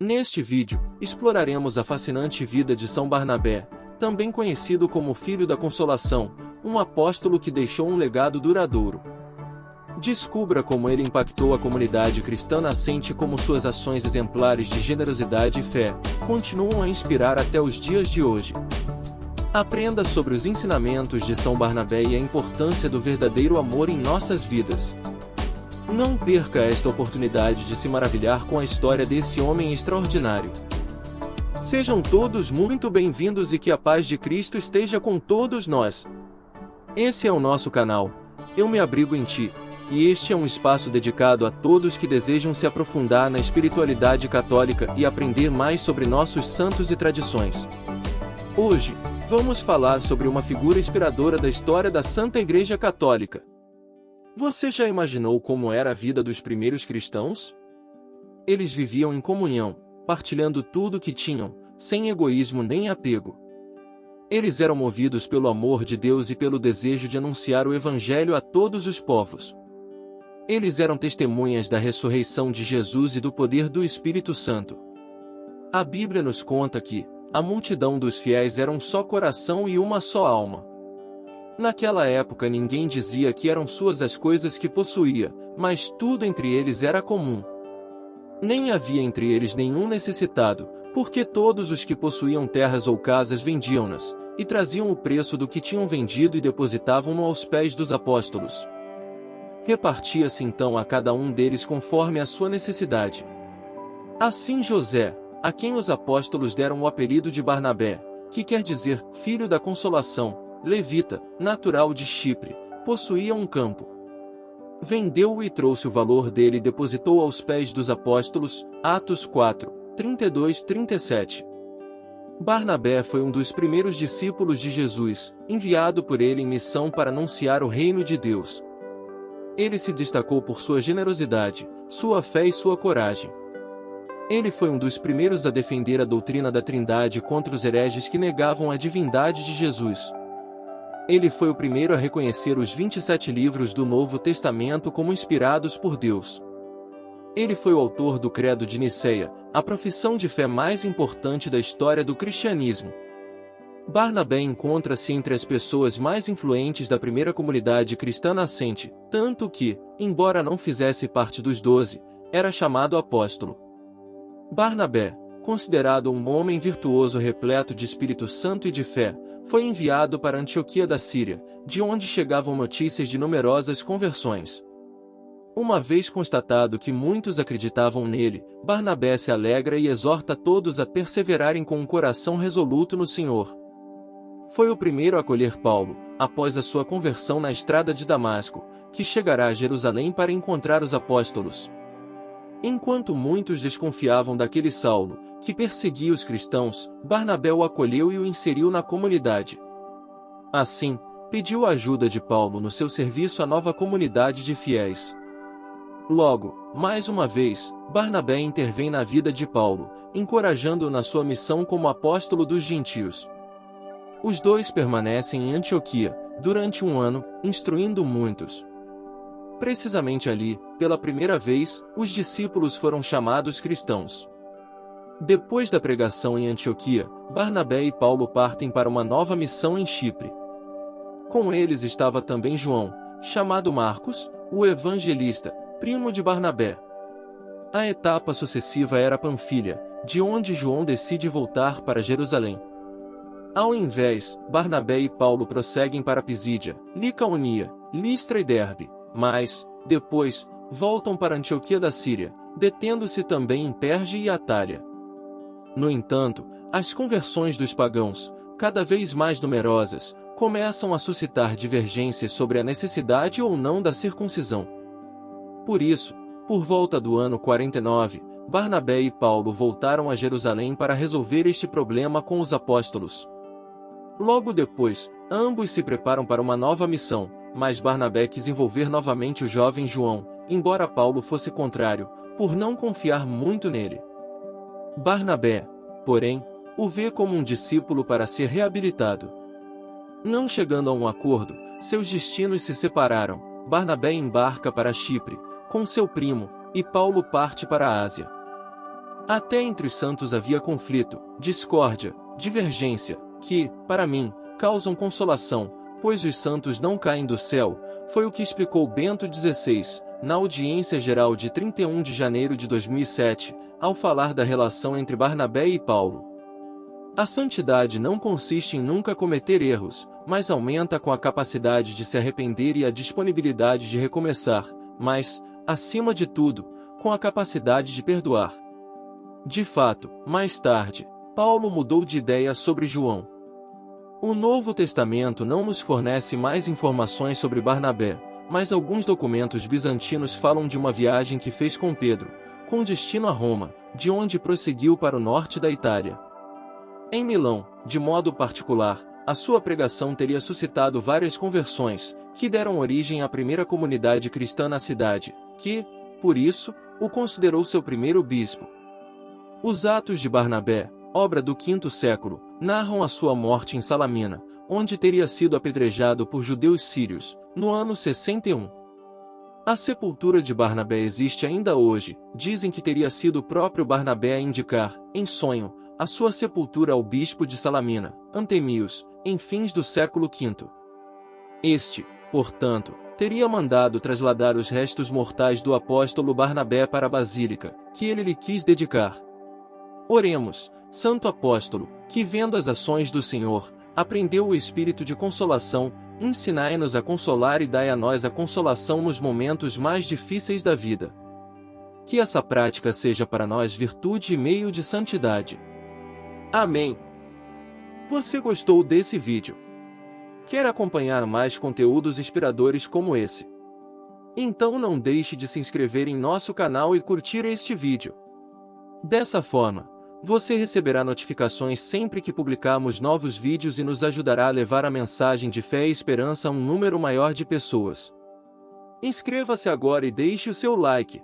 Neste vídeo, exploraremos a fascinante vida de São Barnabé, também conhecido como Filho da Consolação, um apóstolo que deixou um legado duradouro. Descubra como ele impactou a comunidade cristã nascente e como suas ações exemplares de generosidade e fé continuam a inspirar até os dias de hoje. Aprenda sobre os ensinamentos de São Barnabé e a importância do verdadeiro amor em nossas vidas. Não perca esta oportunidade de se maravilhar com a história desse homem extraordinário. Sejam todos muito bem-vindos e que a paz de Cristo esteja com todos nós. Esse é o nosso canal, Eu Me Abrigo em Ti, e este é um espaço dedicado a todos que desejam se aprofundar na espiritualidade católica e aprender mais sobre nossos santos e tradições. Hoje, vamos falar sobre uma figura inspiradora da história da Santa Igreja Católica. Você já imaginou como era a vida dos primeiros cristãos? Eles viviam em comunhão, partilhando tudo o que tinham, sem egoísmo nem apego. Eles eram movidos pelo amor de Deus e pelo desejo de anunciar o Evangelho a todos os povos. Eles eram testemunhas da ressurreição de Jesus e do poder do Espírito Santo. A Bíblia nos conta que a multidão dos fiéis era um só coração e uma só alma. Naquela época ninguém dizia que eram suas as coisas que possuía, mas tudo entre eles era comum. Nem havia entre eles nenhum necessitado, porque todos os que possuíam terras ou casas vendiam-nas, e traziam o preço do que tinham vendido e depositavam-no aos pés dos apóstolos. Repartia-se então a cada um deles conforme a sua necessidade. Assim José, a quem os apóstolos deram o apelido de Barnabé, que quer dizer Filho da Consolação, levita, natural de Chipre, possuía um campo. Vendeu-o e trouxe o valor dele e depositou aos pés dos apóstolos, Atos 4, 32-37. Barnabé foi um dos primeiros discípulos de Jesus, enviado por ele em missão para anunciar o reino de Deus. Ele se destacou por sua generosidade, sua fé e sua coragem. Ele foi um dos primeiros a defender a doutrina da Trindade contra os hereges que negavam a divindade de Jesus. Ele foi o primeiro a reconhecer os 27 livros do Novo Testamento como inspirados por Deus. Ele foi o autor do Credo de Nicéia, a profissão de fé mais importante da história do cristianismo. Barnabé encontra-se entre as pessoas mais influentes da primeira comunidade cristã nascente, tanto que, embora não fizesse parte dos 12, era chamado apóstolo. Barnabé, considerado um homem virtuoso repleto de Espírito Santo e de fé, foi enviado para Antioquia da Síria, de onde chegavam notícias de numerosas conversões. Uma vez constatado que muitos acreditavam nele, Barnabé se alegra e exorta todos a perseverarem com um coração resoluto no Senhor. Foi o primeiro a acolher Paulo, após a sua conversão na estrada de Damasco, que chegará a Jerusalém para encontrar os apóstolos. Enquanto muitos desconfiavam daquele Saulo, que perseguia os cristãos, Barnabé o acolheu e o inseriu na comunidade. Assim, pediu a ajuda de Paulo no seu serviço à nova comunidade de fiéis. Logo, mais uma vez, Barnabé intervém na vida de Paulo, encorajando-o na sua missão como apóstolo dos gentios. Os dois permanecem em Antioquia, durante um ano, instruindo muitos. Precisamente ali, pela primeira vez, os discípulos foram chamados cristãos. Depois da pregação em Antioquia, Barnabé e Paulo partem para uma nova missão em Chipre. Com eles estava também João, chamado Marcos, o evangelista, primo de Barnabé. A etapa sucessiva era Panfilha, de onde João decide voltar para Jerusalém. Ao invés, Barnabé e Paulo prosseguem para Pisídia, Licaonia, Listra e Derbe, mas, depois, voltam para Antioquia da Síria, detendo-se também em Perge e Atália. No entanto, as conversões dos pagãos, cada vez mais numerosas, começam a suscitar divergências sobre a necessidade ou não da circuncisão. Por isso, por volta do ano 49, Barnabé e Paulo voltaram a Jerusalém para resolver este problema com os apóstolos. Logo depois, ambos se preparam para uma nova missão, mas Barnabé quis envolver novamente o jovem João, embora Paulo fosse contrário, por não confiar muito nele. Barnabé, porém, o vê como um discípulo para ser reabilitado. Não chegando a um acordo, seus destinos se separaram. Barnabé embarca para Chipre, com seu primo, e Paulo parte para a Ásia. Até entre os santos havia conflito, discórdia, divergência, que, para mim, causam consolação, pois os santos não caem do céu, foi o que explicou Bento XVI, na audiência geral de 31 de janeiro de 2007, ao falar da relação entre Barnabé e Paulo. A santidade não consiste em nunca cometer erros, mas aumenta com a capacidade de se arrepender e a disponibilidade de recomeçar, mas, acima de tudo, com a capacidade de perdoar. De fato, mais tarde, Paulo mudou de ideia sobre João. O Novo Testamento não nos fornece mais informações sobre Barnabé, mas alguns documentos bizantinos falam de uma viagem que fez com Pedro, com destino a Roma, de onde prosseguiu para o norte da Itália. Em Milão, de modo particular, a sua pregação teria suscitado várias conversões, que deram origem à primeira comunidade cristã na cidade, que, por isso, o considerou seu primeiro bispo. Os Atos de Barnabé, obra do V século, narram a sua morte em Salamina, onde teria sido apedrejado por judeus sírios, no ano 61. A sepultura de Barnabé existe ainda hoje, dizem que teria sido o próprio Barnabé a indicar, em sonho, a sua sepultura ao bispo de Salamina, Antemios, em fins do século V. Este, portanto, teria mandado trasladar os restos mortais do apóstolo Barnabé para a basílica, que ele lhe quis dedicar. Oremos, Santo Apóstolo, que vendo as ações do Senhor, aprendeu o espírito de consolação, ensinai-nos a consolar e dai a nós a consolação nos momentos mais difíceis da vida. Que essa prática seja para nós virtude e meio de santidade. Amém. Você gostou desse vídeo? Quer acompanhar mais conteúdos inspiradores como esse? Então não deixe de se inscrever em nosso canal e curtir este vídeo. Dessa forma, você receberá notificações sempre que publicarmos novos vídeos e nos ajudará a levar a mensagem de fé e esperança a um número maior de pessoas. Inscreva-se agora e deixe o seu like.